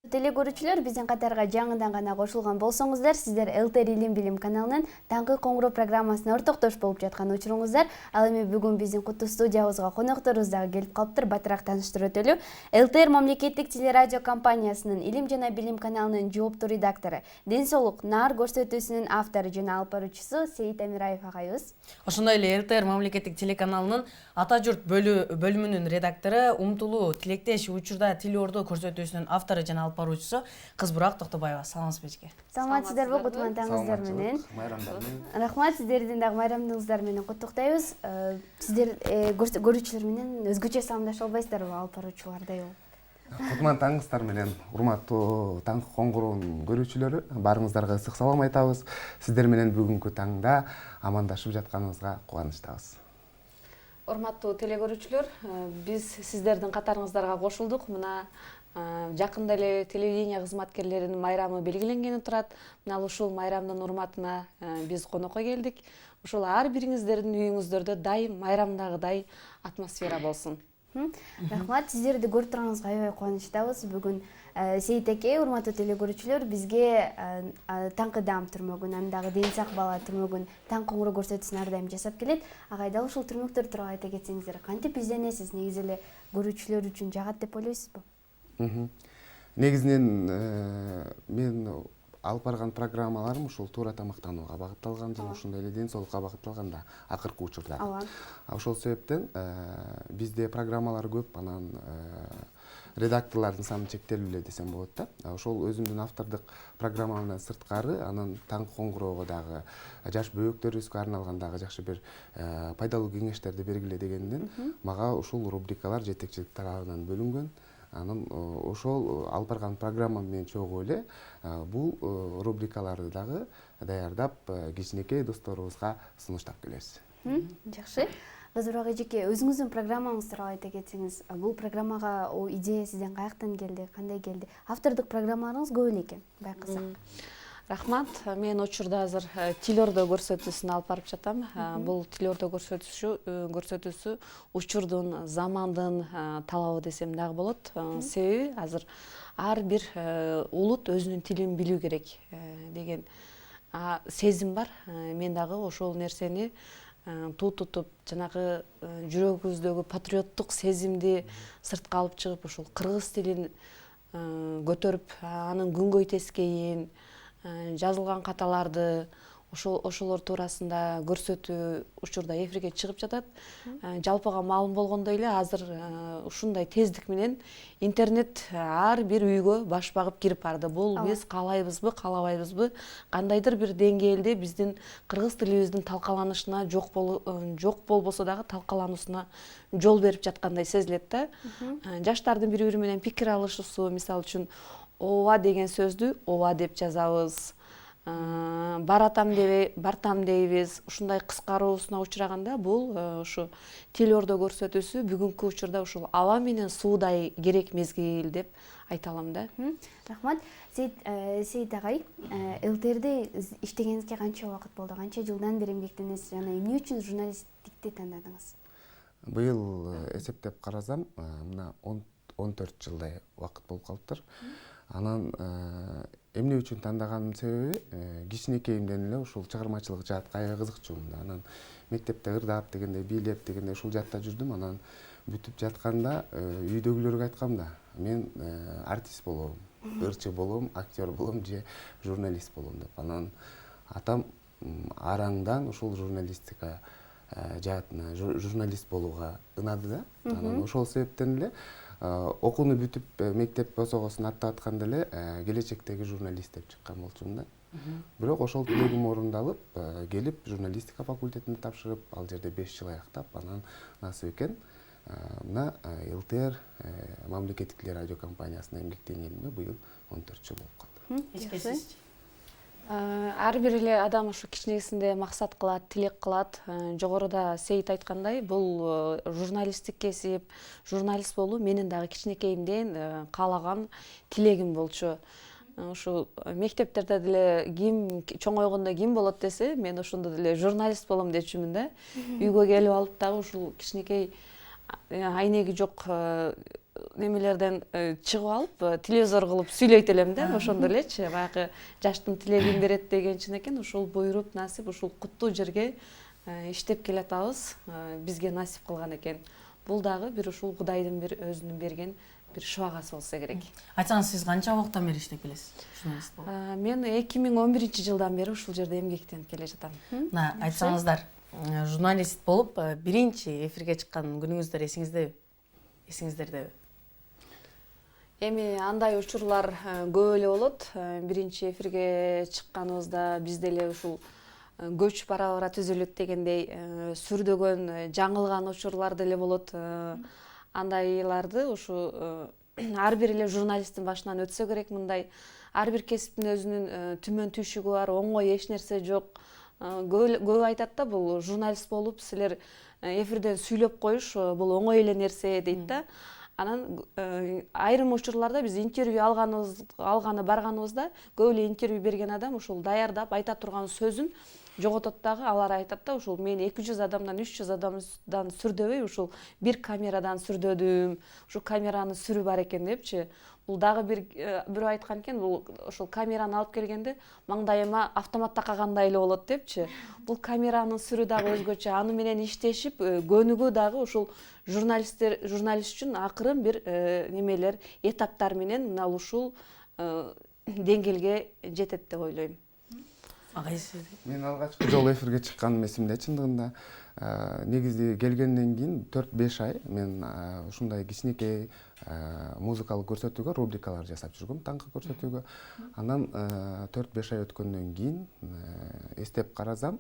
Теле көрүүчүлөр, биздин катарга жаңыдан гана кошулган болсоңуздар, сиздер ЛТР Илим Билим каналынын таңкы коңгуроо программасына ортоктош болуп жаткан учуруңуздар. Ал эми бүгүн биздин куттуу студиябызга конокторубуз дагы келип калыптыр. Батыраак тааныштырып өтөлү. ЛТР мамлекеттик телерадио компаниясынын Илим жана Билим каналынын жооптуу редактору, Ден соолук наар көрсөтүүсүнүн автору жана алып баруучусу Сейит Амираев агайыбыз. Ошондой эле ЛТР мамлекеттик телеканалынын Ата журт бөлүмүнүн редактору, умтулуу тилектеш учурда тил ордо көрсөтүүсүнүн автору жана алып баруучусу Кызбурак Токтобаева. Саламатсызбы? Саламатсыздарбы, кутмандаңыздар менен. Рахмат, сиздердин дагы майрамыңыздар менен куттуктайбыз. Сиздер көрүүчүлөр менен өзгөчө саламдаша албайсыздарбы, алып баруучулардай болуп? Кутмандаңыздар менен урматтуу таңкы коңгуроонун көрүүчүлөрү, барыңыздарга ысык салам айтабыз. Сиздер менен бүгүнкү таңда амандашып жатканыбызга кубанычтабыз. Урматтуу теле көрүүчүлөр, биз сиздердин катарыңыздарга кошулдук. Мына жакында эле телевидение кызматкерлеринин майрамы белгиленгени турат. Мына ушул майрамдын урматына биз конокко келдик. Ушул ар бириңиздердин үйүңүздөрдө дайым майрамдагыдай атмосфера болсун. Рахмат, сиздерди көрүп турганыбызга аябай кубанычтабыз. Бүгүн Сейит эке, урматтуу теле көрүүчүлөр, бизге таңкы даам түрмөгүн, андагы Ден сак бала түрмөгүн, таң коңгуроо көрсөтүүсүн ар дайым жасап келет. Агай, дал ушул түрмөктөр тууралуу айта кетсеңиздер, кантип изденесиз? Негизи эле көрүүчүлөр үчүн жагат деп ойлойсузбу? Негизинен мен алып барган программаларым ушул туура тамактанууга багытталган жана ошондой эле ден соолукка багытталган да акыркы учурда. Ошол себептен бизде программалар көп, анан редакторлордун саны чектелүү эле десем болот да. Ошол өзүмдүн автордук программамдан сырткары, анан таңкы коңгуроого дагы жаш бөбөктөрүбүзгө арналган дагы жакшы бир пайдалуу кеңештерди бергиле дегенден мага ушул рубрикалар жетекчилик тарабынан бөлүнгөн. Анан ошол алып барган программа менен чогуу эле бул рубрикаларды дагы даярдап кичинекей досторубузга сунуштап келебиз. Жакшы. Кызбурак эжеке, өзүңүздүн программаңыз тууралуу айта кетсеңиз, бул программага идея сизден каяктан келди, кандай келди? Автордук программаларыңыз көп эле экен, байкасак. Рахмат. Мен учурда азыр тил ордо көрсөтүүсүн алып барып жатам. Бул тил ордо көрсөтүүсү учурдун, замандын талабы десем дагы болот. Себеби азыр ар бир улут өзүнүн тилин билүү керек деген сезим бар. Мен дагы ошол нерсени туу тутуп, жанагы жүрөгүбүздөгү патриоттук сезимди сыртка алып чыгып, ушул кыргыз тилин көтөрүп, анын күнгөй тескейин, жазылган каталарды ошолор туурасында көрсөтүү учурда эфирге чыгып жатат. Жалпыга маалым болгондой эле азыр ушундай тездик менен интернет ар бир үйгө баш багып кирип барды. Бул биз каалайбызбы, каалабайбызбы, кандайдыр бир деңгээлде биздин кыргыз тилибиздин талкаланышына жок болбосо дагы талкалануусуна жол берип жаткандай сезилет да. Жаштардын бири-бири менен пикир алышуусу, мисалы үчүн ооба деген сөздү ооба деп жазабыз. Баратам дебей, бартам дейбиз. Ушундай кыскаруусуна учураганда бул ушу тил ордо көрсөтүүсү бүгүнкү учурда ушул аба менен суудай керек мезгил деп айта алам да. Рахмат. Сейит агай, ЛТРде иштегениңизге канча убакыт болду? Канча жылдан бери эмгектенесиз жана эмне үчүн журналисттикти тандадыңыз? Быйыл эсептеп карасам, мына 14 жылдай убакыт болуп калыптыр. Анан эмне үчүн тандаганымдын себеби кичинекейимден эле ушул чыгармачылык жаатка аябай кызыкчумун да. Анан мектепте ырдап дегенде, бийлеп дегенде ушул жаатта жүрдүм. Анан бүтүп жатканда үйдөгүлөргө айткам да, мен артист болом, ырчы болом, актер болом же журналист болом деп. Анан атам араңдан ушул журналистика жаатына, журналист болууга ынады да. Анан ошол себептен эле окууну бүтүп мектеп босогосун аттатканда эле келечектеги журналист деп чыккан болчумун да. Бирок ошол тилегим орундалып, келип журналистика факультетинде тапшырып, ал жерде 5 жыл аяктап, анан насып экен мына ЛТР мамлекеттик радио компаниясына эмгектенгениме быйыл 14 жыл болуп калды. Эчкесиз. Ар бир эле адам ушу кичинекисинде максат кылат, тилек кылат. Жогоруда Сейит айткандай, бул журналисттик кесип, журналист болуу менин дагы кичинекейимден каалаган тилегим болчу. Ушу мектептерде деле ким чоңойгондо ким болот десе, мен ошондо деле журналист болом дечүмүн да. Үйгө келип алып дагы ушул кичинекей айнеги жок немелерден чыгып алып телевизор кылып сүйлөйт элем да, ошондо элечи баягы жаштын тилегин берет дегенчен экен, ушул буйруп насип ушул куттуу жерге иштеп келатабыз, бизге насип кылган экен. Бул дагы бир ушул Кудайдын бир өзүнүн берген бир шубагасы болсо керек. Айтсаңыз, сиз канча убакыттан бери иштеп келесиз? Журналист болуп. Мен 2011-жылдан бери ушул жерде эмгектенип келе жатам. Айтсаңыздар, журналист болуп биринчи эфирге чыккан күнүңүздөр эсиңиздердеби? Эми андай учурлар көп эле болот. Биринчи эфирге чыкканыбызда биз деле ушул көч бара-бара түзүлөт дегендей сүрдөгөн, жаңылган учурлар деле болот. Андайларды ушу ар бир эле журналисттин башынан өтсө керек. Мындай ар бир кесиптин өзүнүн түмөн түйшүгү бар, оңой эч нерсе жок. Көп айтат да, бул журналист болуп силер эфирден сүйлөп коюш бул оңой эле нерсе дейт да. Анан айрым учурларда биз интервью алганы барганыбызда көп эле интервью берген адам ушул даярдап айта турган сөзүн жоготот дагы. Алар айтат да, ушул мен 200 адамдан 300 адамдан сүрдөбөй, ушул бир камерадан сүрдөдүм, ушул камеранын сүрү бар экен депчи. Бул дагы бирөө айткан экен, бул ошол камераны алып келгенде маңдайыма автомат такагандай эле болот депчи. Бул камеранын сүрү дагы өзгөчө, аны менен иштешип көнүгүү дагы ушул журналист үчүн акырын бир немелер, этаптар менен мына ушул деңгээлге жетет деп ойлойм. Мен алгачкы жолу эфирге чыкканым эсимде. Чындыгында негизи келгенден кийин 4-5 ай мен ушундай кичинекей музыкалык көрсөтүүгө рубрикалар жасап жүргөм, таңкы көрсөтүүгө. Анан 4-5 ай өткөндөн кийин эстеп карасам,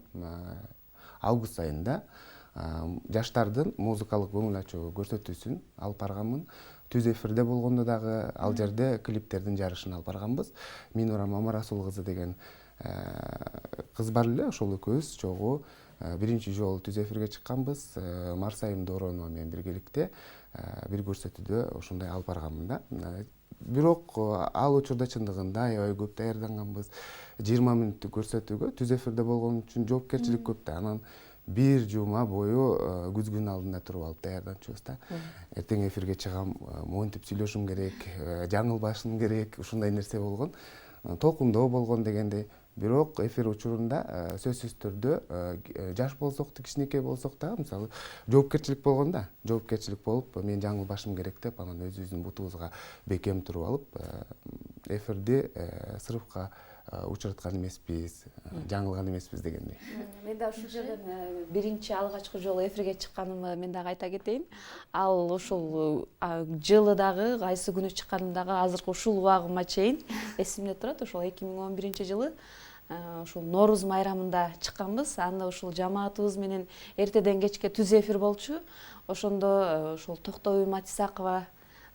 август айында жаштардын музыкалык көңүл ачуу көрсөтүүсүн алып барганмын. Түз эфирде болгондо дагы ал жерде клиптердин жарышын алып барганбыз. Минура Мамарасул кызы деген кыз бар эле, ошол экөөбүз чогуу биринчи жолу түз эфирге чыкканбыз. Марсайым Доронова менен биргеликте бир көрсөтүүдө ошондой алып барганмын да. Бирок ал учурда чындыгында аябай көп даярданганбыз. 20 мүнөттүк көрсөтүүгө түз эфирде болгон үчүн жоопкерчилик көп да. Анан бир жума бою күзгүнүн алдында туруп алып даярданчубыз да. Эртең эфирге чыгам, монтип сүйлөшүм керек, жаңылбашым керек, ушундай нерсе болгон. Толкундоо болгон дегендей. Бирок эфир учурунда сөзсүз түрдө жаш болсок да, кичинекей болсок да, мисалы жоопкерчилик болгон да. Жоопкерчилик болуп, мен жаңылбашым керек деп, анан өзүбүздүн бутубузга бекем туруп алып, эфирди срывка учураткан эмеспиз, жаңылган эмеспиз дегендей. Мен да ушул жерден биринчи алгачкы жолу эфирге чыкканымды мен дагы айта кетейин. Ал ушул жылы дагы, кайсы күнү чыкканым дагы азыркы ушул убагыма чейин эсимде турат. Ошол 2011-жылы ушул Норуз майрамында чыкканбыз. Анда ушул жамаатыбыз менен эртеден кечке түз эфир болчу. Ошондо ушул Токтобүй Матисакова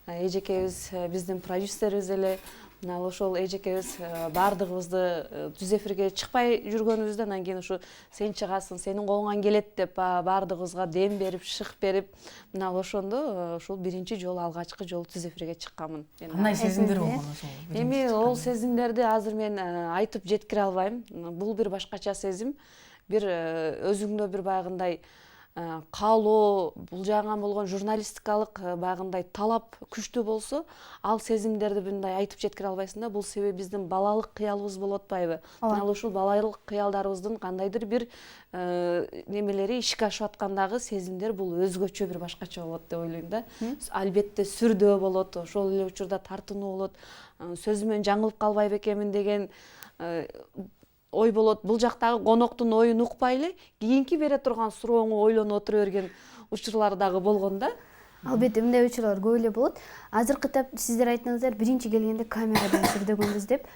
эжекебиз, биздин продюсерибиз эле, ошол эжекебиз баардыгыбызды түз эфирге чыкпай жүргөнүбүздөн анан кийин ушу сен чыгасың, сенин колуңан келет деп баардыгыбызга дем берип, шык берип, мына ошондо ушул биринчи жолу, алгачкы жолу түз эфирге чыкканмын. Кандай сезимдер болгон ошол? Эми ол сезимдерди азыр мен айтып жеткире албайм. Бул бир башкача сезим. Бир өзүңдө бир баягындай каалоо, бул жагынан болгон журналистикалык баягындай талап күчтүү болсо, ал сезимдерди мындай айтып жеткире албайсың да. Бул себеби биздин балалык кыялыбыз болуп атпайбы? Ал ушул балалык кыялдарыбыздын кандайдыр бир немелери ишке ашып аткандагы сезимдер бул өзгөчө бир башкача болот деп ойлойм да. Албетте сүрдөө болот, ошол эле учурда тартынуу болот. Сөзүмөн жаңылып калбай бекемин деген ой болот. Бул жактагы коноктун оюн укпай эле кийинки бере турган сурооңу ойлонуп отура берген учурлар дагы болгон да. Албетте мындай учурлар көп эле болот. Азыркы сиздер айттыңыздар, биринчи келгенде камерадан сүрдөгөнбүз деп.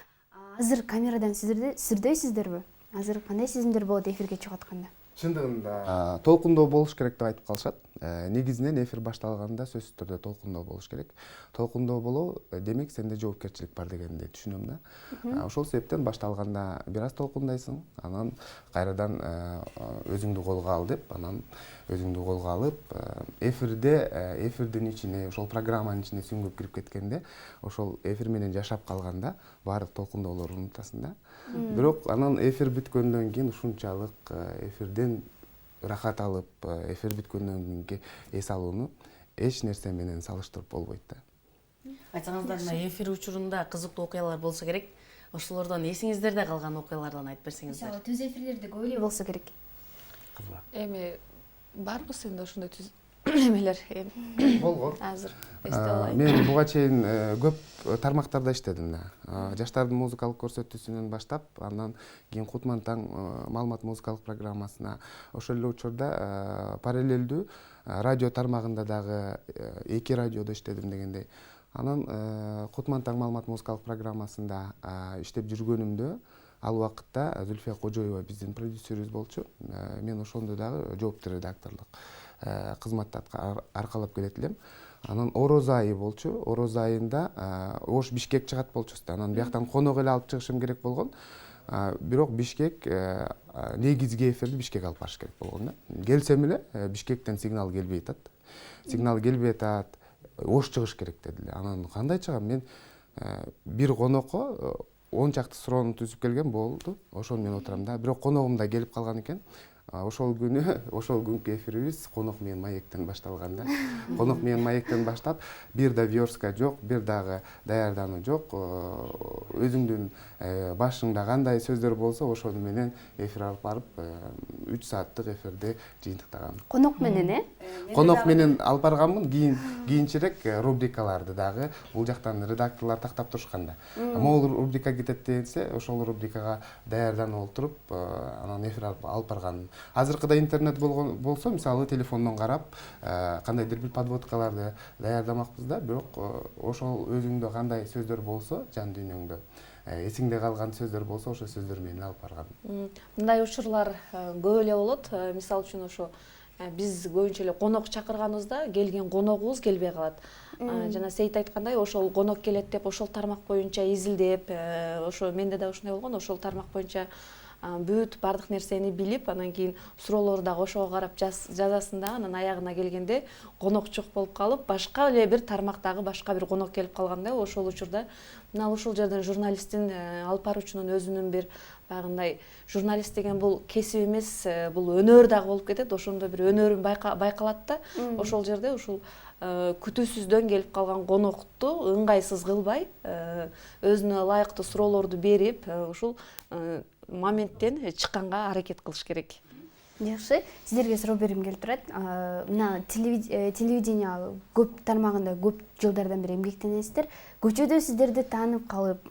Азыр камерадан сүрдөйсүздөрбү? Азыр кандай сезимдер болот эфирге чыгып атканда? Чындыгында толкундоо болуш керек деп айтып калышат. Негизинен эфир башталганда сөзсүз түрдө толкундоо болуш керек. Толкундоо болуу демек сенде жоопкерчилик бар дегенди түшүнөм да. Ошол себептен башталганда бир аз толкундайсың, анан кайрадан өзүңдү колго ал деп, анан өзүңдү колго алып, эфирдин ичине, ошол программанын ичине сүңгүп кирип кеткенде, ошол эфир менен жашап калганда баардык толкундоолорду унутасың да. Бирок анан эфир бүткөндөн кийин ушунчалык эфирден рахат алып, эфир бүткөндөн кийинки эс алууну эч нерсе менен салыштырып болбойт да. Айтсаңыздар, мына эфир учурунда кызыктуу окуялар болсо керек. Ошолордон эсиңиздерде калган окуялардан айтып берсеңиздер. Мисалы түз эфирлерде көп эле болсо керек. Эми барбыз энди ошондой эмелер болгон. азыр эсте албайм. Мен буга чейин көп тармактарда иштедим да. Жаштардын музыкалык көрсөтүүсүнөн баштап, андан кийин Кутман таң маалымат музыкалык программасына, ошол эле учурда параллелдүү радио тармагында дагы 2 радиодо иштедим дегендей. Анан Кутман таң маалымат музыкалык программасында иштеп жүргөнүмдө ал убакытта Зүлфия Кожоева биздин продюсерибиз болчу. Мен ошондо дагы жооптуу редакторлук кызматты аркалап келет элем. Анан Ороз айы болчу. Ороз айында Ош Бишкек чыгат болчубуз. Анан бияктан конок эле алып чыгышым керек болгон. Бирок Бишкек негизги эфирди Бишкек алып барыш керек болгон да. Келсем эле Бишкектен сигнал келбей атат. Сигнал келбей атат. Ош чыгыш керек дедиле. Анан кандай чыгам? Мен бир конокко 10 чакты суроону түзүп келген болду. Ошону мен отурам да. Бирок коногум да келип калган экен. Ошол күнкү эфирибиз Конок менен Маектен башталган да. Конок менен Маектен баштап, бир да вёрска жок, бир дагы даярдануу жок. Өзүңдүн башыңда кандай сөздөр болсо, ошону менен эфир алып барып, 3 сааттык эфирди жыйынтыктаган. Конок менен, Конок менен алып барганмын, кийинчерээк рубрикаларды дагы бул жактан редакторлор тактап турушкан да. Могул рубрика кетет десе, ошол рубрикага даярданып олтуруп, анан эфир алып барганмын. Азыркыда интернет болсо, мисалы телефондон карап, кандайдыр бир подводкаларды даярдамакпыз да, бирок ошол өзүңдө кандай сөздөр болсо, жан дүйнөңдө, эсиңде калган сөздөр болсо, ошол сөздөр менен алып барган. Мындай учурлар көп эле болот. Мисалы үчүн ошо биз көбүнчө эле конок чакырганыбызда келген коногубуз келбей калат. Жана Сейит айткандай, ошол конок келет деп ошол тармак боюнча изилдеп, ошо менде да ошондой болгон, ошол тармак боюнча бүт бардык нерсени билип, анан кийин суроолорду дагы ошого карап жазасың да, анан аягына келгенде конок жок болуп калып, башка эле бир тармактагы башка бир конок келип калганда, ошол учурда мына ушул жерден журналисттин алып баруучунун өзүнүн бир баягындай журналист деген бул кесип эмес, бул өнөр дагы болуп кетет. Ошондо бир өнөрүн байкалат да. Ошол жерде ушул күтүүсүздөн келип калган конокту ыңгайсыз кылбай, өзүнө ылайыктуу суроолорду берип, ушул моменттен чыкканга аракет кылыш керек. Жакшы, сиздерге суроо бергим келип турат. Мына телевидение көп тармагында көп жылдардан бери эмгектенесиздер. Көчөдө сиздерди таанып калып,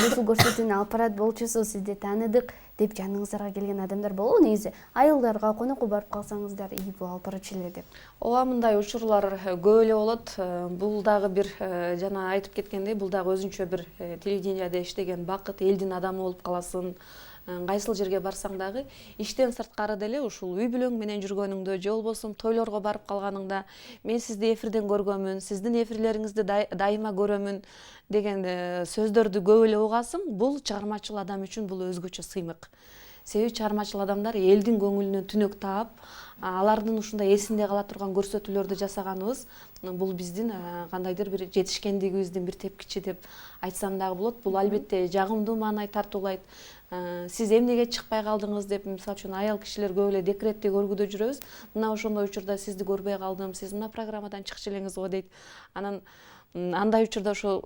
ушул көрсөтүүнү алып барат болчусуз, сизди тааныдык деп жаныңыздарга келген адамдар болобу? Негизи айылдарга конокко барып калсаңыздар, бул алып барчу эле деп. Ооба, мындай учурлар көп эле болот. Бул дагы бир жана айтып кеткендей, бул дагы өзүнчө бир телевидениеде иштеген бакыт, элдин адамы болуп каласың. Кайсыл жерге барсаң дагы иштен сырткары деле ушул үй бүлөң менен жүргөнүңдө же болбосо тойлорго барып калганыңда мен сизди эфирден көргөмүн, сиздин эфирлериңизди дайыма көрөмүн деген сөздөрдү көп эле угасың. Бул чыгармачыл адам үчүн бул өзгөчө сыймык. Себеби чыгармачыл адамдар элдин көңүлүнө түнөк таап, алардын ушундай эсинде кала турган көрсөтүүлөрдү жасаганыбыз бул биздин кандайдыр бир жетишкендигибиздин бир тепкичи деп айтсам дагы болот. Бул албетте жагымдуу маанай тартуулайт. Сиз эмнеге чыкпай калдыңыз деп, мисалы үчүн аял кишилер көп эле декреттик өргүдө жүрөбүз. Мына ошондой учурда сизди көрбөй калдым, сиз мына программадан чыкчу элеңиз го дейт. Анан андай учурда ошо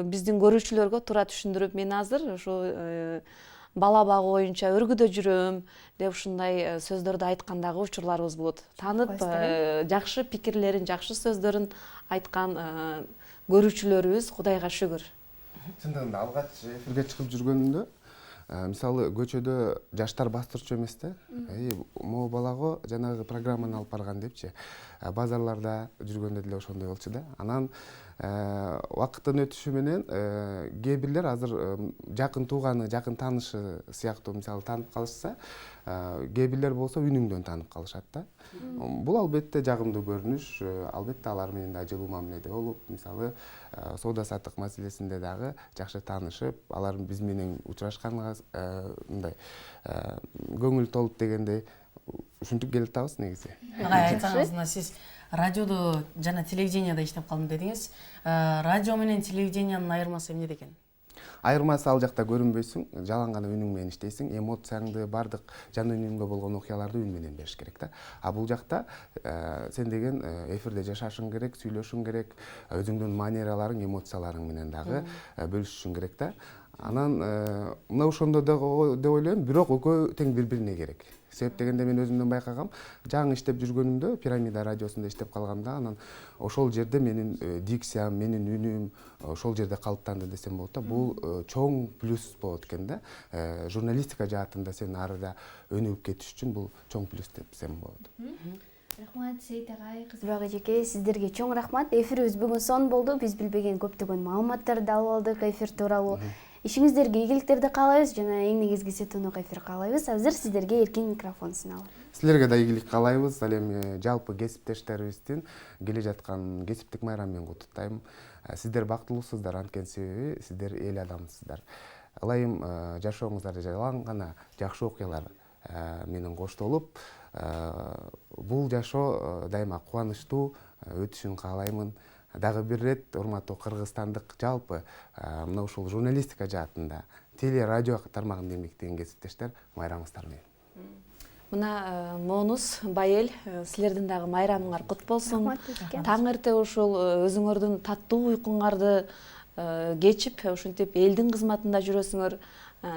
биздин көрүүчүлөргө туура түшүндүрүп, мен азыр ошо бала багуу боюнча өргүдө жүрөм деп ушундай сөздөрдү айткандагы учурларыбыз болот. Таанып, жакшы пикирлерин, жакшы сөздөрүн айткан көрүүчүлөрүбүз, Кудайга шүгүр. Чындыгында алгач эфирге чыгып жүргөнүмдө, мисалы көчөдө жаштар бастырчу эмес да. Могу балаго жанагы программаны алып барган депчи. Базарларда жүргөндө деле ошондой болчу да. Анан убакыттын өтүшү менен кээ бирлер азыр жакын тууганы, жакын таанышы сыяктуу мисалы таанып калышса, кээ бирлер болсо үнүңдөн таанып калышат да. Бул албетте жагымдуу көрүнүш, албетте алар менен да жылуу мамиледе болуп, мисалы соода саттык маселесинде дагы жакшы таанышып, алар биз менен учурашканга мындай көңүл толуп дегендей ушинтип келип атабыз негизи. Айтсаңыз, сиз радиодо жана телевидениеде иштеп калдым дедиңиз. Радио менен телевидениянын айырмасы эмнеде экен? айырмасы ал жакта көрүнбөйсүң, жалаң гана үнүң менен иштейсиң, эмоцияңды, бардык жан дүйнөңдө болгон окуяларды үн менен бериш керек да. А бул жакта сен деген эфирде жашашың керек, сүйлөшүң керек, өзүңдүн манераларың, эмоцияларың менен дагы бөлүшүшүң керек да. Анан мына ошондо деп ойлойм, бирок экөө тең бири-бирине керек. Себеп дегенде мен өзүмдөн байкагам, жаңы иштеп жүргөнүмдө, Пирамида радиосунда иштеп калгамда, анан ошол жерде менин дикциям, менин үнүм ошол жерде калыптанды десем болот да. Бул чоң плюс болот экен да. Журналистика жаатында сен арыда өнүгүп кетиш үчүн бул чоң плюс десем болот. Рахмат Сейит агай, Кызбак эжеке, сиздерге чоң рахмат. Эфирибиз бүгүн сонун болду. Биз билбеген көптөгөн маалыматтарды алып алдык эфир тууралуу. Ишиңиздерге ийгиликтерди каалайбыз жана эң негизгиси тунук эфир каалайбыз. Азыр сиздерге эркин микрофон суналат. Силерге да ийгилик каалайбыз. Ал эми жалпы кесиптештерибиздин келе жаткан кесиптик майрам менен куттуктайм. Сиздер бактылуусуздар, анткени себеби сиздер эл адамсыздар. Ылайым жашооңуздарда жалаң гана жакшы окуялар менен коштолуп, бул жашоо дайыма кубанычтуу өтүшүн каалаймын. Дагы бир ирет урматтуу кыргызстандык жалпы мына ушул журналистика жаатында теле радио тармагында эмгектеген кесиптештер майрамыңыздар менен. Мына Монус, Байел, силердин дагы майрамыңар кут болсун. Рахмат. Таң эрте ушул өзүңөрдүн таттуу уйкуңарды кечип, ушинтип элдин кызматында жүрөсүңөр.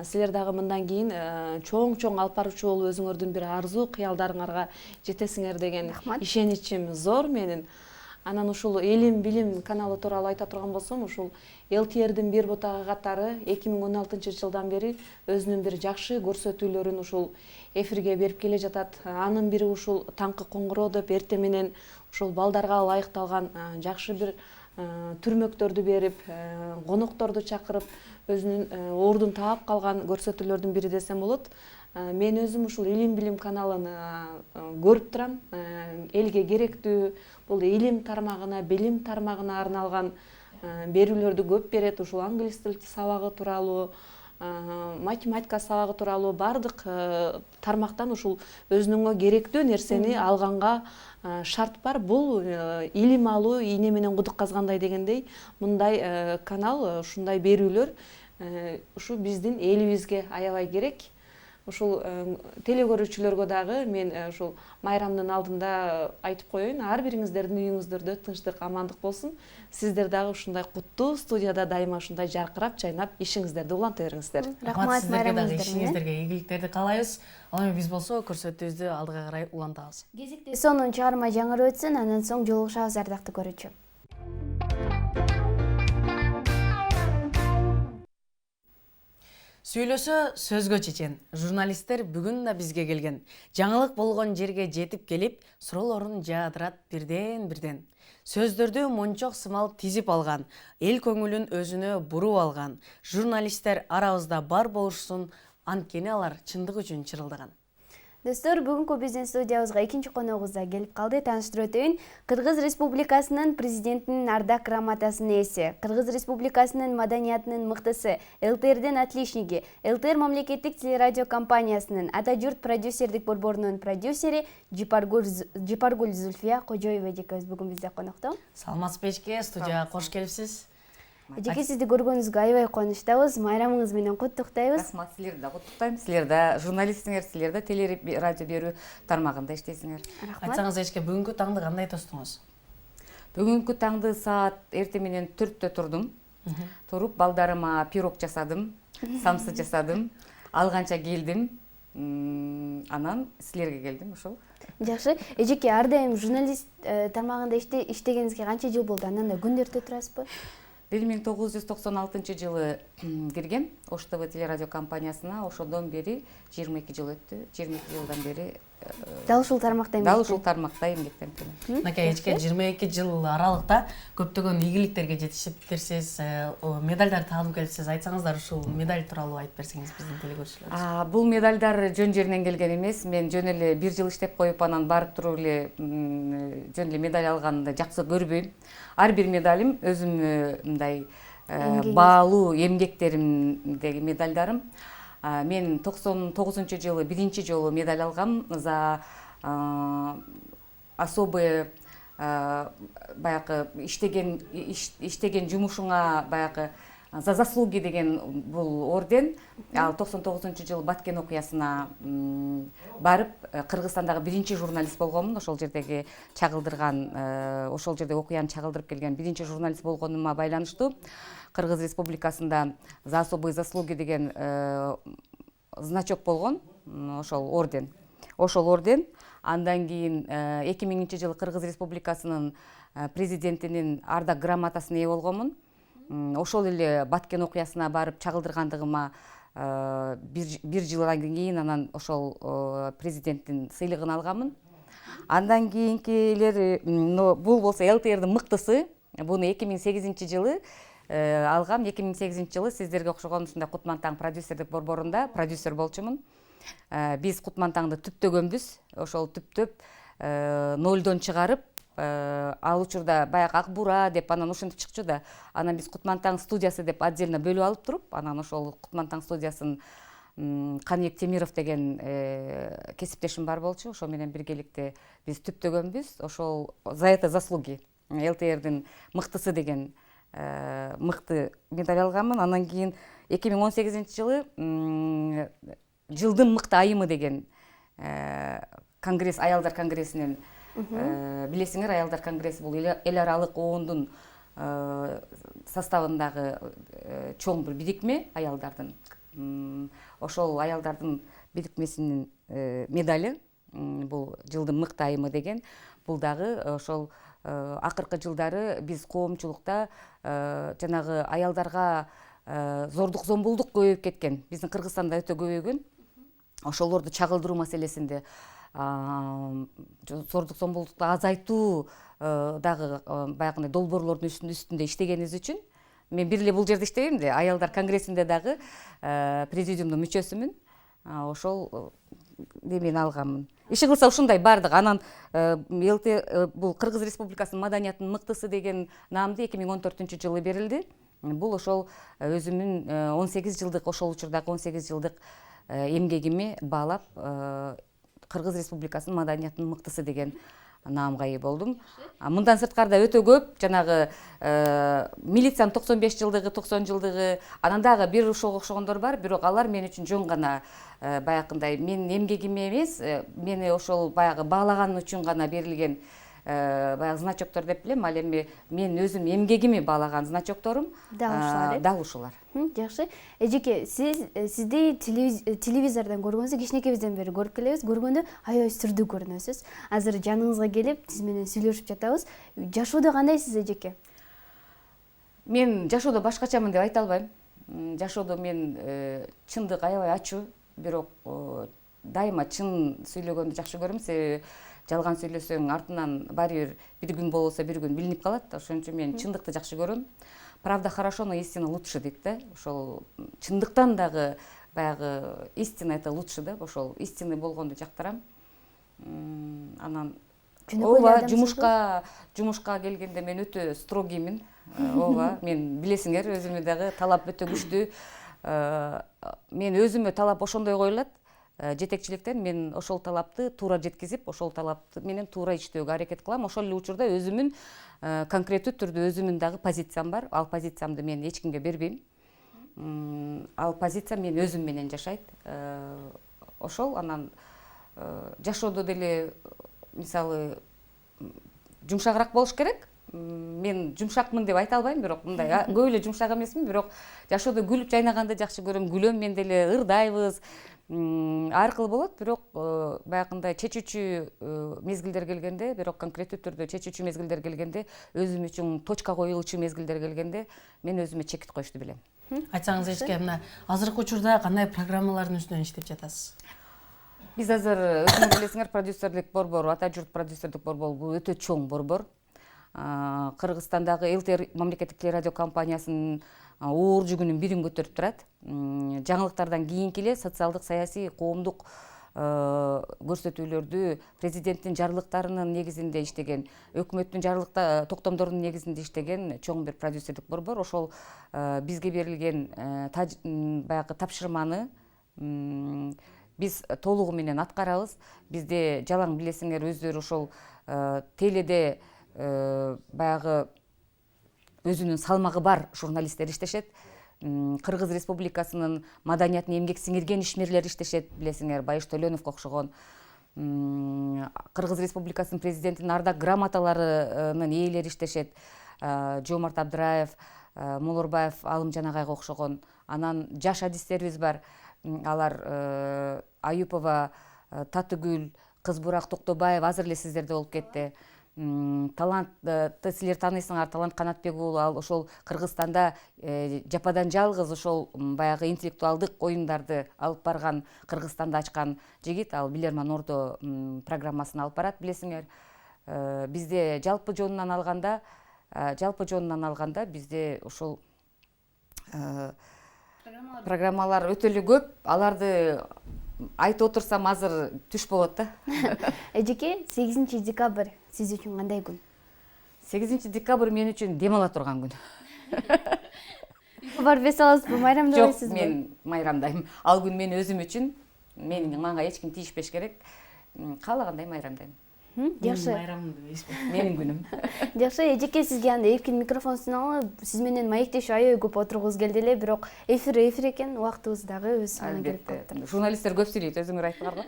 Силер дагы мындан кийин чоң алып баруучу болуп өзүңөрдүн бир арзуу кыялдарыңарга жетесиңер деген ишеничим зор менин. Анан ушул Элим Билим каналы тууралуу айта турган болсом, ушул ЛТРдин бир ботагы катары 2016 жылдан бери өзүнүн бир жакшы көрсөтүүлөрүн ушул эфирге берип келе жатат. Анын бири ушул Таңкы коңгуроо деп эртең менен ушул балдарга ылайыкталган жакшы бир түрмөктөрдү берип, конокторду чакырып, өзүнүн ордун таап калган көрсөтүүлөрдүн бири десем болот. Мен өзүм ушул Илим Билим каналын көрүп турам. Элге керектүү, бул илим тармагына, билим тармагына арналган берүүлөрдү көп берет. Ушул англис тил сабагы тууралуу, математика сабагы тууралуу бардык тармактан ушул өзүнүнгө керектүү нерсени алганга шарт бар. Бул илим алуу ийне менен кудук казгандай дегендей, мындай канал, ушундай берүүлөр ушу биздин элибизге аябай керек. Ушул телекөрүүчүлөргө дагы мен ушул майрамдын алдында айтып коеюн, ар бириңиздердин үйүңүздөрдө тынчтык, амандык болсун. Сиздер дагы ушундай куттуу студияда дайыма ушундай жаркырап, жайнап ишиңиздерди уланта бериңиздер. Рахмат, сиздерге дагы майрамыңыздар менен. ишиңиздерге ийгиликтерди каалайбыз. Ал эми биз болсо көрсөтүүбүздү алдыга карай улантабыз. Кезекте сонун чыгарма жаңырып өтсүн, андан соң жолугушабыз ардактуу көрүүчү. Сүйлөсө сөзгө чечен. Журналисттер бүгүн да бизге келген. Жаңылык болгон жерге жетип келип, суроолорун жаадырат бирден. Сөздөрдү мончок сымал тизип алган, эл көңүлүн өзүнө буруп алган. Журналисттер арабызда бар болушсун, анткени алар чындык үчүн чырылдаган. Достор, бүгүнкү биздин студиябызга экинчи коногубуз да келип калды. Тааныштырып өтөйүн. Кыргыз Республикасынын президентинин ардак грамотасынын ээси, Кыргыз Республикасынын маданиятынын мыктысы, ЛТРдин отличниги, ЛТР мамлекеттик телерадио компаниясынын ата журт продюсердик борборунун продюсери Жипаргүл Зульфия Кожоева эжекебиз бүгүн бизде конокто. Саламатсызбы эжеке, студияга кош келипсиз. Эжеке, сизди көргөнүбүзгө аябай кубанычтабыз. Майрамыңыз менен куттуктайбыз. Рахмат, силерди да куттуктайм. Силер да журналистсиңер, силер да телерадио берүү тармагында иштейсиңер. Рахмат. Айтсаңыз эжеке, бүгүнкү таңды кандай тостуңуз? Бүгүнкү таңды саат эртең менен 4-тө турдум. Туруп балдарыма пирог жасадым, самсы жасадым, алганча келдим. Анан силерге келдим, ошол. Жакшы. Эжеке, ар дайым журналист тармагында иштегениңизге канча жыл болду? Андан да күндөртө турасызбы? 1996 жылы киргем Ош ТВ телерадио компаниясына. Ошондон бери 22 жыл өттү. 22 жылдан бери Дал ушул тармакта дал ушул тармакта эмгектенип келем. Мынакей эжеке, 22 жыл аралыкта көптөгөн ийгиликтерге жетишиптирсиз, медальдар таанып келипсиз. Айтсаңыздар ушул медаль тууралуу айтып берсеңиз биздин телекөрүүчүлөрүбүз. Бул медальдар жөн жеринен келген эмес. Мен жөн эле 1 жыл иштеп коюп, анан барып туруп эле жөн эле медаль алганды жакшы көрбөйм. Ар бир медалим өзүмө мындай баалуу эмгектеримдеги медальдарым. Мен 99-жылы биринчи жолу медаль алгам за особые баягы иштеген жумушуңа баягы за заслуги деген бул орден. Ал 99-жылы Баткен окуясына барып, Кыргызстандагы биринчи журналист болгонмун. Ошол жердеги чагылдырган, ошол жерде окуяны чагылдырып келген биринчи журналист болгонума байланыштуу Кыргыз Республикасында за особые заслуги деген значок болгон, ошол орден. Андан кийин 2000-жылы Кыргыз Республикасынын президентинин ардак грамотасына ээ болгонмун. Ошол эле Баткен окуясына барып чагылдыргандыгыма бир жылдан кийин анан ошол президенттин сыйлыгын алганмын. Андан кийинкилери бул болсо ЛТРдин мыктысы. Буну 2008-жылы алгам. 2008-жылы сиздерге окшогон ушундай Кутман-Таң продюсердик борборунда продюсер болчумун. Биз Кутман-Таңды түптөгөнбүз. Ошол түптөп нолдон чыгарып, ал учурда баягы Ак Бура деп анан ушинтип чыкчу да. Анан биз Кутман-Таң студиясы деп отдельно бөлүп алып туруп, анан ошол Кутман-Таң студиясын Каныбек Темиров деген кесиптешим бар болчу. Ошол менен биргеликте биз түптөгөнбүз. Ошол за это заслуги ЛТРдин мыктысы деген мыкты медаль алганмын. Анан кийин 2018-жылы жылдын мыкты айымы деген конгресс, аялдар конгрессинин, билесиңер, аялдар конгресси бул эл аралык оондун составындагы чоң бир бирикме аялдардын. Ошол аялдардын бирикмесинин медали, бул жылдын мыкты айымы деген. Бул дагы ошол акыркы жылдары биз коомчулукта жанагы аялдарга зордук зомбулдук көбөйүп кеткен. Биздин Кыргызстанда өтө көбөйгөн. Ошолорду чагылдыруу маселесинде зордук зомбулдукту азайтуу дагы баягындай долбоорлордун үстүндө иштегенибиз үчүн мен бир эле бул жерде иштебейм да, аялдар конгрессинде дагы президиумдун мүчөсүмүн. Ошол немени алганмын. Иши кылса ушундай бардык. Анан бул Кыргыз Республикасынын маданиятынын мыктысы деген наамды 2014-жылы берилди. Бул ошол өзүмүн 18 жылдык, ошол учурдагы 18 жылдык эмгегими баалап Кыргыз Республикасынын маданиятынын мыктысы деген наамга ээ болдум. Мындан сырткарда өтө көп жанагы милициянын 95 жылдыгы, 90 жылдыгы, анан дагы бир ошого окшогондор бар, бирок алар мен үчүн жөн гана баягындай менин эмгегиме эмес, мени ошол баягы баалаган үчүн гана берилген баягы значоктор деп билем. Ал эми мен өзүм эмгегими баалаган значокторум дал ушулар. Жакшы. Эжеке, сизди телевизордон көргөнсүз, кичинекебизден бери көрүп келебиз. Көргөндө аябай сүрдүү көрүнөсүз. Азыр жаныңызга келип, сиз менен сүйлөшүп жатабыз. Жашоодо кандайсыз, эжеке? Мен жашоодо башкачамын деп айта албайм. Жашоодо мен чындык аябай ачуу, бирок дайыма чын сүйлөгөндү жакшы көрөм. Себеби жалган сүйлөсөң артынан баары бир күн болбосо бир күн билинип калат. Ошон үчүн мен чындыкты жакшы көрөм. Правда хорошо, но истина лучше дейт да. Ошол чындыктан дагы баягы истина это лучше да. Ошол истины болгонду жактырам. Анан ооба, жумушка келгенде мен өтө строгиймин. Ооба, мен билесиңер, өзүмө дагы талап өтө күчтүү. Мен өзүмө талап ошондой коюлат. Жетекчиликтен мен ошол талапты туура жеткизип, ошол талапты менен туура иштөөгө аракет кылам. Ошол эле учурда өзүмүн конкреттүү түрдө өзүмүн дагы позициям бар. Ал позициямды мен эч кимге бербейм. Ал позиция мен өзүм менен жашайт. Ошол анан жашоодо деле мисалы жумшагыраак болуш керек. Мен жумшакмын деп айта албайм, бирок мындай көп эле жумшак эмесмин, бирок жашоодо күлүп жайнаганды жакшы көрөм. Күлөм, мен деле ырдайбыз. Ар кыл болот, бирок баягындай чечүүчү мезгилдер келгенде, бирок конкреттүү түрдө чечүүчү мезгилдер келгенде, өзүм үчүн точка коюлчу мезгилдер келгенде, мен өзүмө чекит коюшту билем. Айтсаңыз эчке, мына азыркы учурда кандай программалардын үстүнөн иштеп жатасыз? Биз азыр өзүңүз билесиңер, продюсерлик борбор, Ата журт продюсерлик борбор бул өтө чоң борбор. Кыргызстандагы ЛТР мамлекеттик телерадио компаниясынын оор жүгүнүн бирин көтөрүп турат. Жаңылыктардан кийинки эле социалдык, саясий, коомдук көрсөтүүлөрдү президенттин жарлыктарынын негизинде иштеген, өкмөттүн токтомдорунун негизинде иштеген чоң бир продюсерлик борбор. Ошол бизге берилген баягы тапшырманы биз толугу менен аткарабыз. Бизде жалаң билесиңер, өздөрү ошол теледе баягы өзүнүн салмагы бар журналисттер иштешет. Кыргыз Республикасынын маданиятына эмгек сиңирген ишмерлер иштешет, билесиңер, Байыш Төлөновго окшогон. Кыргыз Республикасынын президентинин ардак грамоталарынын ээлери иштешет. Жомарт Абдыраев, Молорбаев, Алымжан агайга окшогон. Анан жаш адистерибиз бар. Алар Аюпова, Татыгүл, Кызбурак Токтобаев азыр эле сиздерде болуп кетти. Талантты силер тааныйсыңар, Талант Канатбек уулу, ал ошол Кыргызстанда жападан жалгыз ошол баягы интеллектуалдык оюндарды алып барган, Кыргызстанда ачкан жигит. Ал Билерман Ордо программасын алып барат, билесиңер. Бизде жалпы жонунан алганда бизде ошол программалар өтө эле көп. Аларды айтып отурсам азыр түш болот да. Эжеке, 8 декабрь сиз үчүн кандай күн? 8 декабрь мен үчүн дем ала турган күн. Барып эс аласызбы, майрамдабайсызбы? Жок, мен майрамдайм. Ал күн мен өзүм үчүн, мага эч ким тийишпеш керек. Каалагандай майрамдайм. Жакшы. Майрамымды дейсизби? Менин күнүм. Жакшы, эжеке, сизге анда эркин микрофон суналып, сиз менен маектешип аябай көп отургубуз келди эле, бирок эфир экен, убактыбыз дагы өз соңуна келип калыптыр. Журналисттер көп сүйлөйт, өзүңөр айттыңар го.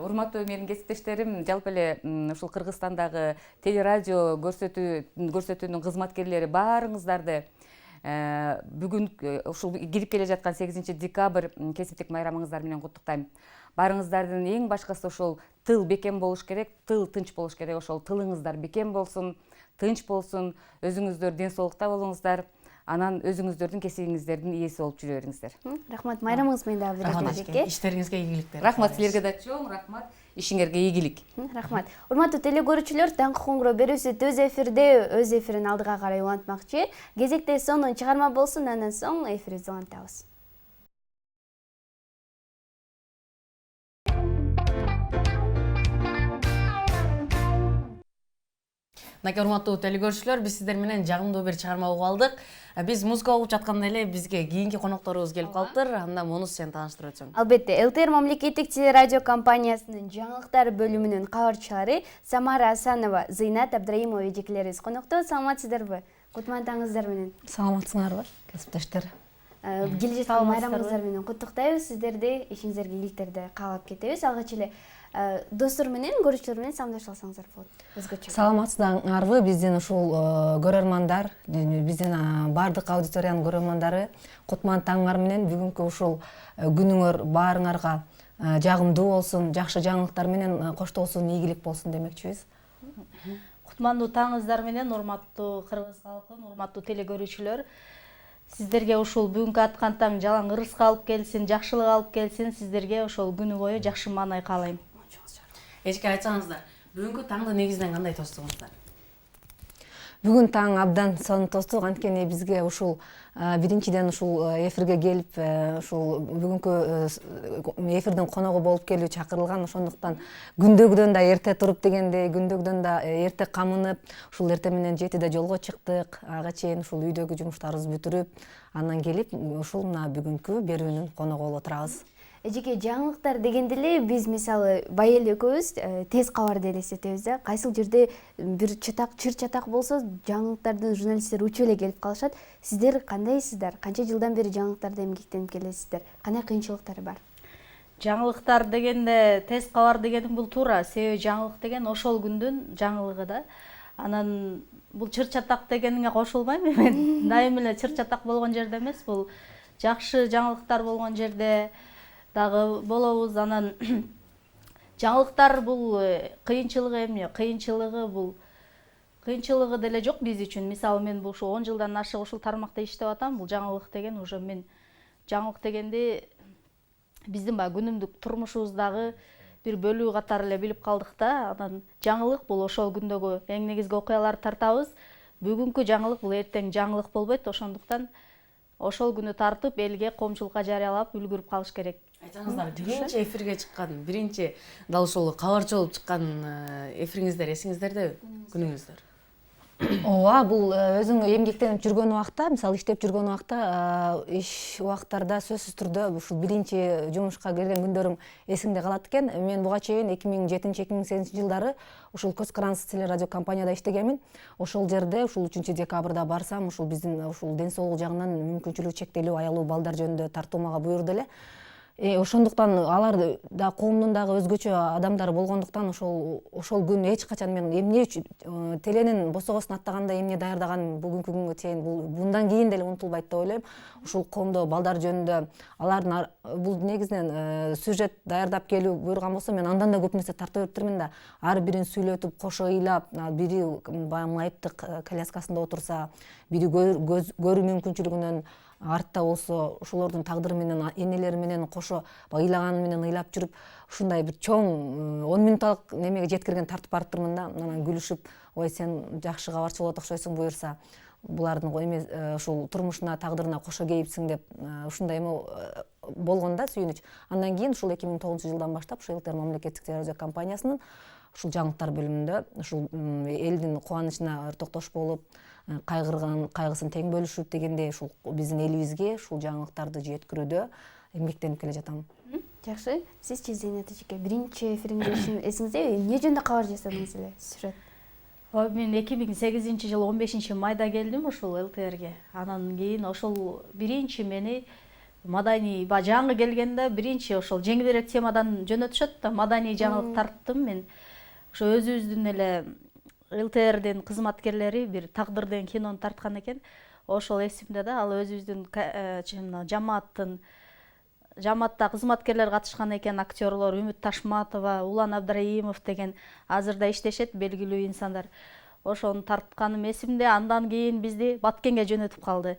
Урматтуу менин кесиптештерим, жалпы эле ушул Кыргызстандагы телерадио көрсөтүүнүн кызматкерлери баарыңыздарды бүгүн ушул кирип келе жаткан 8 декабрь кесиптик майрамыңыздар менен куттуктайм. Баарыңыздардын эң башкысы ошол тыл бекем болуш керек, тыл тынч болуш керек. Ошол тылыңыздар бекем болсун, тынч болсун, өзүңүздөр ден соолукта болуңуздар, анан өзүңүздөрдүн кесибиңиздердин ээси болуп жүрө бериңиздер. Рахмат, майрамыңыз менен дагы бир эжеке. Иштериңизге ийгиликтер. Рахмат силерге да чоң рахмат. Ишиңерге ийгилик. Рахмат. Урматтуу теле-көрүүчүлөр, Таңкы коңгуроо берүүсү өз эфирин алдыга карай улантмакчы. Кезекте сонун чыгарма болсун, андан соң эфирибизди улантабыз. Мынакей урматтуу теле-көрүүчүлөр, биз сиздер менен жагымдуу бир чыгарма угуп алдык. Биз музыка угуп жатканда эле бизге кийинки конокторубуз келип калыптыр. Анда мунусу сени тааныштырып өтсөң. Албетте, ЛТР мамлекеттик телерадио компаниясынын жаңылыктар бөлүмүнүн кабарчылары Самара Асанова, Зыйнат Абдраимова эжекелерибиз конокто. Саламатсыздарбы? Кутман таңыңыздар менен. Саламатсыңарбы, кесиптештер? Келе жаткан майрамыңыздар менен куттуктайбыз сиздерди, ишиңизерге ийгиликтерди каалап кетебиз. Алгач эле достор менен, көрүүчүлөр менен саламдашып алсаңыздар болот. Өзгөчө. Саламатсыздарбы, биздин ушул көрөрмандар, биздин бардык аудиториянын көрөрмандары, Кутман таңыңар менен бүгүнкү ушул күнүңөр баарыңарга жагымдуу болсун, жакшы жаңылыктар менен коштолсун, ийгилик болсун демекчибиз. Кутмандуу таңыңыздар менен, урматтуу кыргыз калкын, урматтуу теле көрүүчүлөр. Сиздерге ушул бүгүнкү аткан таң жалаң ырыска алып келсин, жакшылык алып келсин. Сиздерге ошол күнү бою жакшы маанай каалайм. Эчке айтсаңыздар, бүгүнкү таңды негизинен кандай тостуңуздар? Бүгүн таң абдан сонун тостук, анткени бизге ушул биринчиден ушул эфирге келип, ушул бүгүнкү эфирдин коногу болуп келүү чакырылган. Ошондуктан күндөгүдөн да эрте туруп дегендей, күндөгүдөн да эрте камынып, ушул эрте менен 7-де жолго чыктык. Ага чейин ушул үйдөгү жумуштарыбызды бүтүрүп, андан келип ушул мына бүгүнкү берүүнүн коногу болуп отурабыз. Эжеке, жаңылыктар дегенде эле биз мисалы бай эле экөөбүз тез кабарды элестетебиз да. Кайсыл жерде бир чыр чатак болсо, жаңылыктардын журналисттери учуп эле келип калышат. Сиздер кандайсыздар? Канча жылдан бери жаңылыктарда эмгектенип келесиздер? Кандай кыйынчылыктары бар? Жаңылыктар дегенде, тез кабар дегеним бул туура. Себеби жаңылык деген ошол күндүн жаңылыгы да. Анан бул чыр чатак дегениңе кошулбайм мен. Дайым эле чыр чатак болгон жерде эмес, бул жакшы жаңылыктар болгон жерде дагы болобуз. Анан жаңылыктар бул кыйынчылыгы эмне? Кыйынчылыгы деле жок биз үчүн. Мисалы мен бул 10 жылдан ашык ушул тармакта иштеп атам. Бул жаңылык деген уже мен жаңылык дегенде биздин баягы күнүмдүк турмушубуздагы бир бөлүгү катары эле билип калдык да. Анан жаңылык бул ошол күндөгү эң негизги окуяларды тартабыз. Бүгүнкү жаңылык бул эртең жаңылык болбойт. Ошондуктан ошол күнү тартып элге, коомчулукка жарыялап үлгүрүп калыш керек. Айтсаңыздар, биринчи эфирге чыккан, биринчи дал ушул кабарчы болуп чыккан эфириңиздер эсиңиздердеби? Күнүңүздөр? ооба, бул өзүң эмгектенип жүргөн убакта, мисалы иштеп жүргөн убакта, иш убактарда сөзсүз түрдө ушул биринчи жумушка келген күндөрүм эсиңде калат экен. Мен буга чейин 2007-2008 жылдары ушул көз карандысыз теле радио компанияда иштегенмин. Ошол жерде ушул 3-декабрда барсам, ушул биздин ушул ден соолук жагынан мүмкүнчүлүгү чектелүү аялуу балдар жөнүндө тартуу буйрду эле. Ошондуктан алар да коомдун дагы өзгөчө адамдары болгондуктан ошол күн эч качан мен эмне үчүн теленин босогосун аттаганда эмне даярдаган бүгүнкү күнгө чейин мындан кийин деле унутулбайт деп ойлойм. Ушул коомдо балдар жөнүндө алардын бул негизинен сюжет даярдап келүү буйруган болсо, мен андан да көп нерсе тарта бериптирмин да. Ар бирин сүйлөтүп, кошо ыйлап, бири баягы майыптык коляскасында отурса, бири көрүү мүмкүнчүлүгүнөн артта болсо, ошолордун тагдыры менен, энелери менен кошо ыйлаганы менен ыйлап жүрүп, ушундай бир чоң 10 мүнөттүк немеге жеткирген тартып барыптырмын да. Анан күлүшүп, ой сен жакшы кабарчы болот окшойсуң буюрса, булардын эме ушул турмушуна, тагдырына кошо кейипсиң деп, ушундай эме болгон да, сүйүнүч. Андан кийин ушул 2009-жылдан баштап ушул ЛТР мамлекеттик телерадио компаниясынын ушул жаңылыктар бөлүмүндө ушул элдин кубанычына ортоктош болуп, кайгысын тең бөлүшүп дегендей, ушул биздин элибизге ушул жаңылыктарды жеткирүүдө эмгектенип келе жатам. Жакшы. Сизчи, Зейнат эжеке, биринчи эфириңиз эсиңиздеби? Эмне жөнүндө кабар жасадыңыз эле? Сюжет. Мен 2008-жылы 15-майда келдим ушул ЛТРге. Анан кийин ошол биринчи мени маданий жаңы келгенде биринчи ошол жеңилирээк темадан жөнөтүшөт да, маданий жаңылык тарттым мен. Ошо өзүбүздүн эле ЛТРдин кызматкерлери бир тагдыр деген кинону тарткан экен. Ошол эсимде да, ал өзүбүздүн жамаатта кызматкерлер катышкан экен, актерлор Үмүт Ташматова, Улан Абдраимов деген азырда иштешет белгилүү инсандар. Ошону тартканым эсимде. Андан кийин бизди Баткенге жөнөтүп калды.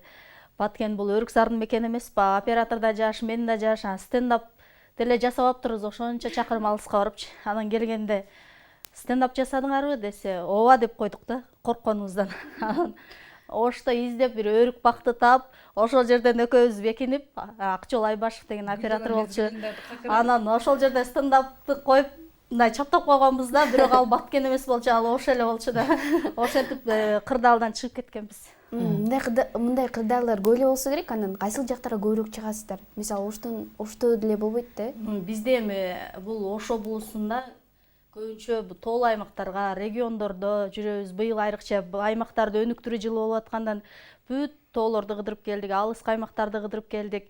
Баткен бул Өрүксардын мекени эмеспи? Оператор да жаш, мен да жаш, стендап деле жасап аптырбыз, ошончо чакырым алыска барыпчы. Анан келгенде стендап жасадыңарбы десе, ооба деп койдук да, коркконубуздан. Ошто издеп бир өрүк бакты таап, ошол жерден экөөбүз бекинип, Акчол Айбашев деген оператор болчу. Анан ошол жерде стендапты коюп, мындай чаптап койгонбуз да, бирок ал Баткен эмес болчу, ал Ош эле болчу да. Ошентип кырдаалдан чыгып кеткенбиз. Мындай кырдаалдар көп эле болсо керек. Анан кайсыл жактарга көбүрөөк чыгасыздар? Мисалы Ошто деле болбойт да? Бизде эми бул Ош облусунда көбүнчө тоол аймактарга, региондордо жүрөбүз. Быйыл айрыкча аймактарды өнүктүрүү жылы болуп аткандан бүт тоолорду кыдырып келдик, алыскы аймактарды кыдырып келдик,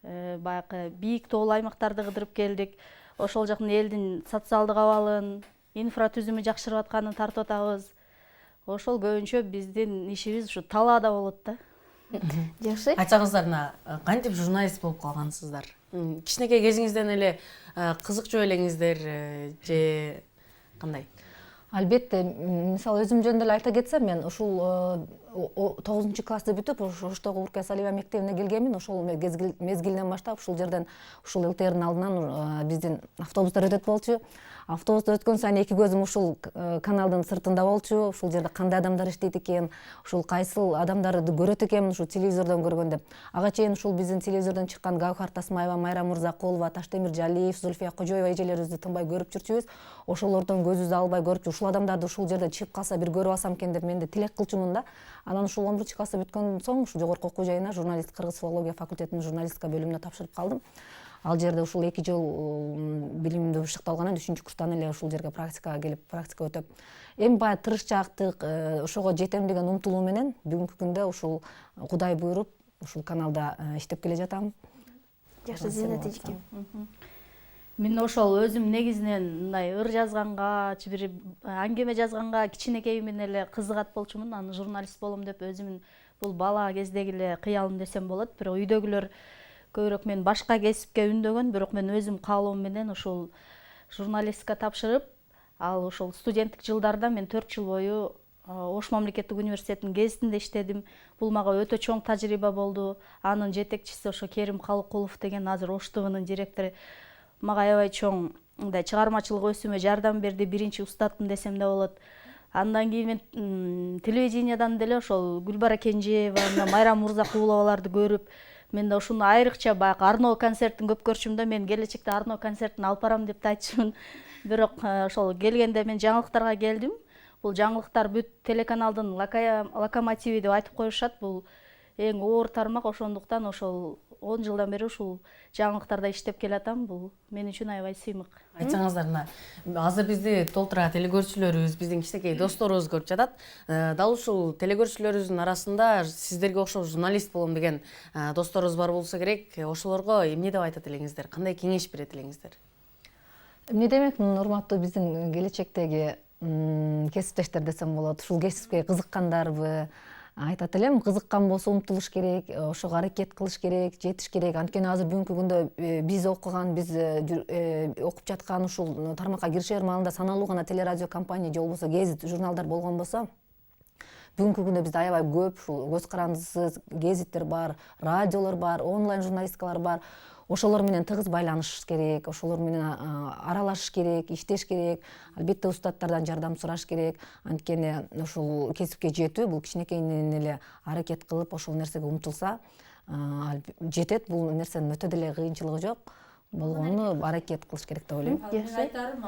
баягы бийик тоол аймактарды кыдырып келдик. Ошол жактын элдин социалдык абалын, инфратүзүмү жакшырып атканын тартып атабыз. Ошол көбүнчө биздин ишибиз ушу талаада болот да. Жакшы. Айтсаңыздар, кантип журналист болуп калгансыздар? Кичинекей кезиңизден эле кызыкчу элеңиздер же кандай? Албетте, мисалы өзүм жөнүндө эле айта кетсем, мен ушул 9-классты бүтүп, Оштогу Уркия Салиева мектебине келгенмин. Ошол мезгилинен баштап ушул жерден, ушул ЛТРдин алдынан биздин автобустар өтөт болчу. Автобуста өткөн сайын эки көзүм ушул каналдын сыртында болчу. Ушул жерде кандай адамдар иштейт экен, ушул кайсыл адамдарды көрөт экенмин ушул телевизордон көргөндө. Ага чейин ушул биздин телевизордон чыккан Гаухар Тасмаева, Майра Мырзакулова, Таштемир Жалиев, Зульфия Кожоева эжелерибизди тынбай көрүп жүрчүбүз. Ошолордон көзүбүздү албай көрүп, ушул адамдарды ушул жерде чыгып калса бир көрүп алсам экен деп мен да тилек кылчумун да. Анан ушул 11-классы бүткөн соң ушул жогорку окуу жайына журналист, кыргыз филология факультетинин журналистика бөлүмүнө тапшырып калдым. Ал жерде ушул 2 жыл билимимди бышыкталгандан 3-курстан эле ушул жерге практикага келип, практика өтөп, эми баягы тырышчаактык, ошого жетем деген умтулуу менен бүгүнкү күндө ушул Кудай буйруп, ушул каналда иштеп келе жатам. Жакшы, Зейнат эжеке. Мен ошол өзүм негизинен мындай ыр жазганга, бир аңгеме жазганга кичинекейимден эле кызыгат болчумун. Аны журналист болом деп өзүмүн бул бала кездеги эле кыялым десем болот. Бирок үйдөгүлөр көбүрөөк мен башка кесипке үндөгөн, бирок мен өзүм каалоом менен ушул журналистика тапшырып, ал ушул студенттик жылдарда мен 4 жыл бою Ош мамлекеттик университетинин гезитинде иштедим. Бул мага өтө чоң тажрыйба болду. Анын жетекчиси ошо Керим Калыкулов деген азыр Ош ТВнын директору. Мага аябай чоң мындай чыгармачылык өсүүмө жардам берди, биринчи устатым десем да болот. Андан кийин мен телевидениядан деле ошол Гүлбара Кенжеева, Майра Мырзакуловаларды көрүп, мен да ушуну айрыкча баягы Арно концертин көп көрчүм да, мен келечекте Арно концертин алып барам деп да айтчумун. Бирок ошол келгенде мен жаңылыктарга келдим. бул жаңылыктар бүт телеканалдын локомотиви деп айтып коюшат. Бул эң оор тармак, ошондуктан ошол 10 жылдан бери ушул жаңылыктарда иштеп келатам. Бул мен үчүн аябай сыймык. Айтсаңыздар, мына азыр бизди толтура телекөрүүчүлөрүбүз, биздин кичинекей досторубуз көрүп жатат. Дал ушул телекөрүүчүлөрүбүздүн арасында сиздерге окшоп журналист болом деген досторубуз бар болсо керек. Ошолорго эмне деп айтат элеңиздер? Кандай кеңеш берет элеңиздер? Эмне демек, урматтуу биздин келечектеги кесиптештер десем болот. Ушул кесипке кызыккандарбы? Айтат элем, кызыккан болсо умтулуш керек, ошого аракет кылыш керек, жетиш керек. Анткени азыр бүгүнкү күндө биз окуган, биз окуп жаткан ушул тармакка киришер маалында саналуу гана телерадио компания же болбосо гезит, журналдар болгон болсо, бүгүнкү күндө бизде аябай көп ушул көз карандысыз гезиттер бар, радиолор бар, онлайн журналистикалар бар. Ошолор менен тыгыз байланышыш керек, ошолор менен аралашыш керек, иштеш керек. Албетте устаттардан жардам сураш керек. Анткени ушул кесипке жетүү бул кичинекейинен эле аракет кылып, ошол нерсеге умтулса, жетет. Бул нерсенин өтө деле кыйынчылыгы жок. Болгону аракет кылыш керек деп ойлойм. Мен айтарым,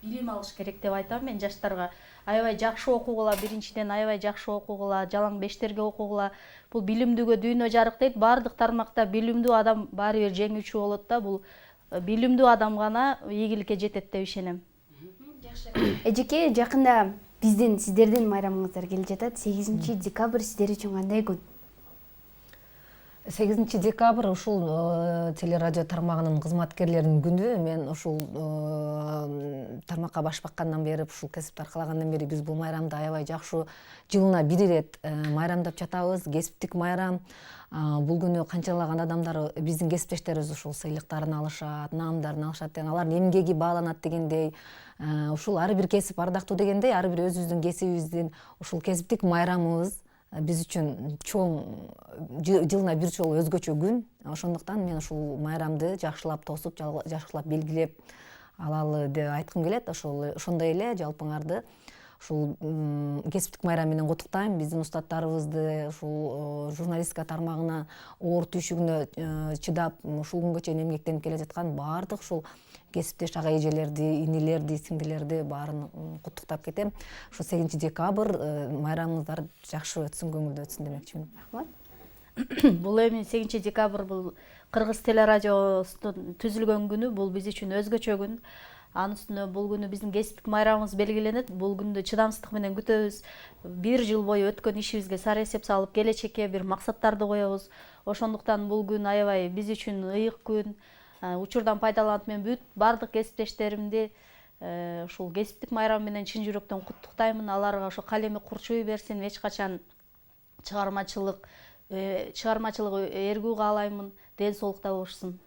билим алыш керек деп айтам мен жаштарга. Аябай жакшы окугула, биринчиден аябай жакшы окугула, жалаң бештерге окугула. Бул билимдүүгө дүйнө жарык дейт. Бардык тармакта билимдүү адам баары бир жеңүүчү болот да. Бул билимдүү адам гана ийгиликке жетет деп ишенем. Эжеке, жакында биздин сиздердин майрамыңыздар келе жатат. 8 декабрь сиздер үчүн кандай күн? 8 декабрь ушул телерадио тармагынын кызматкерлеринин күнү. Мен ушул тармакка баш баккандан бери, ушул кесипти аркалагандан бери биз бул майрамды аябай жакшы жылына бир ирет майрамдап жатабыз. Кесиптик майрам. Бул күнү канчалаган адамдар, биздин кесиптештерибиз ушул сыйлыктарын алышат, наамдарын алышат, алардын эмгеги бааланат дегендей. Ушул ар бир кесип ардактуу дегендей, ар бир өзүбүздүн кесибибиздин ушул кесиптик майрамыбыз биз үчүн чоң, жылына бир жолу өзгөчө күн. Ошондуктан мен ушул майрамды жакшылап тосуп, жакшылап белгилеп алалы деп айткым келет. Ошондой эле жалпыңарды ушул кесиптик майрам менен куттуктайм. Биздин устаттарыбызды ушул журналистика тармагына оор түйшүгүнө чыдап, ушул күнгө чейин эмгектенип келе жаткан баардык ушул кесиптеш ага эжелерди, инилерди, сиңдилерди баарын куттуктап кетем. Ушул 8 декабрь майрамыңыздар жакшы өтсүн, көңүлдүү өтсүн демекчимин. Рахмат. Бул эми 8 декабрь бул Кыргыз телерадиосунун түзүлгөн күнү, бул биз үчүн өзгөчө күн. Анын үстүнө бул күнү биздин кесиптик майрамыбыз белгиленет. Бул күндү чыдамсыздык менен күтөбүз. Бир жыл бою өткөн ишибизге сары эсеп салып, келечекке бир максаттарды коебуз. Ошондуктан бул күн аябай биз үчүн ыйык күн. Учурдан пайдаланып мен бүт бардык кесиптештеримди ушул кесиптик майрам менен чын жүрөктөн куттуктаймын. Аларга ошо калеми курчуй берсин, эч качан чыгармачылыгы эргүү каалаймын, ден соолукта болушсун.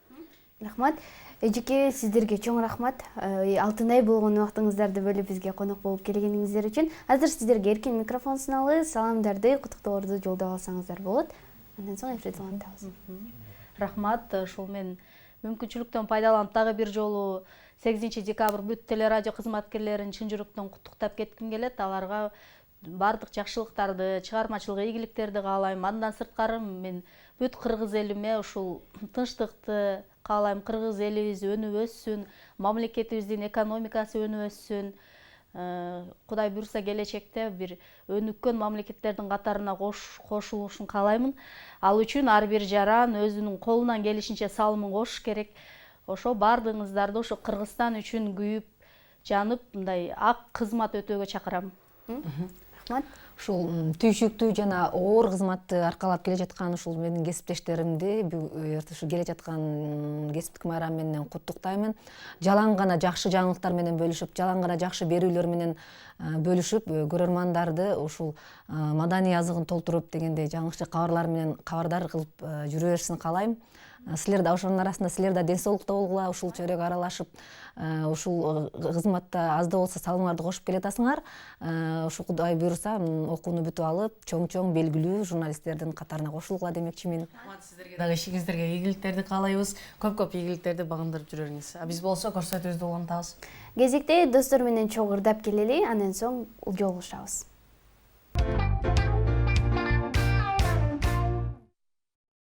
Рахмат. Эжеке, сиздерге чоң рахмат. Алтын ай болгон убактыңыздарды бөлүп бизге конок болуп келгениңиздер үчүн. Азыр сиздерге эркин микрофон суналып, саламдарды, куттуктоолорду жолдоп алсаңыздар болот. Андан соң эфирди улантабыз. Рахмат. Ушул мен мүмкүнчүлүктөн пайдаланып дагы бир жолу 8 декабрь бүт телерадио кызматкерлерин чын жүрөктөн куттуктап кетким келет. Аларга бардык жакшылыктарды, чыгармачылык ийгиликтерди каалайм. Андан сырткары мен бүт кыргыз элиме ушул тынчтыкты каалайм. Кыргыз элибиз өнүп өссүн, мамлекетибиздин экономикасы өнүп өссүн. Кудай буйрса келечекте бир өнүккөн мамлекеттердин катарына кошулушун каалаймын. Ал үчүн ар бир жаран өзүнүн колунан келишинче салымын кошуш керек. Ошо бардыгыңыздарды ошо Кыргызстан үчүн күйүп, жанып, мындай ак кызмат өтөөгө чакырам. Рахмат. Ушул түйшүктүү жана оор кызматты аркалап келе жаткан ушул менин кесиптештеримди ушу келе жаткан кесиптик майрам менен куттуктаймын. Жалаң гана жакшы жаңылыктар менен бөлүшүп, жалаң гана жакшы берүүлөр менен бөлүшүп, көрөрмандарды ушул маданий азыгын толтуруп дегендей жаңылык кабарлар менен кабардар кылып жүрө берсин каалайм. Силер да ошонун арасында силер да ден соолукта болгула, ушул чөйрөгө аралашып, ушул кызматта аз да болсо салымыңарды кошуп келатасыңар. Ушу Кудай буйрса окууну бүтүп алып, чоң белгилүү журналисттердин катарына кошулгула демекчимин. Сиздерге дагы ишиңиздерге ийгиликтерди каалайбыз. Көп игиликтерди багындырып жүрөрүңүз. Биз болсо көрсөтүүбүздү улантабыз. Кезекте достор менен чогуу ырдап келели, андан соң жолугушабыз.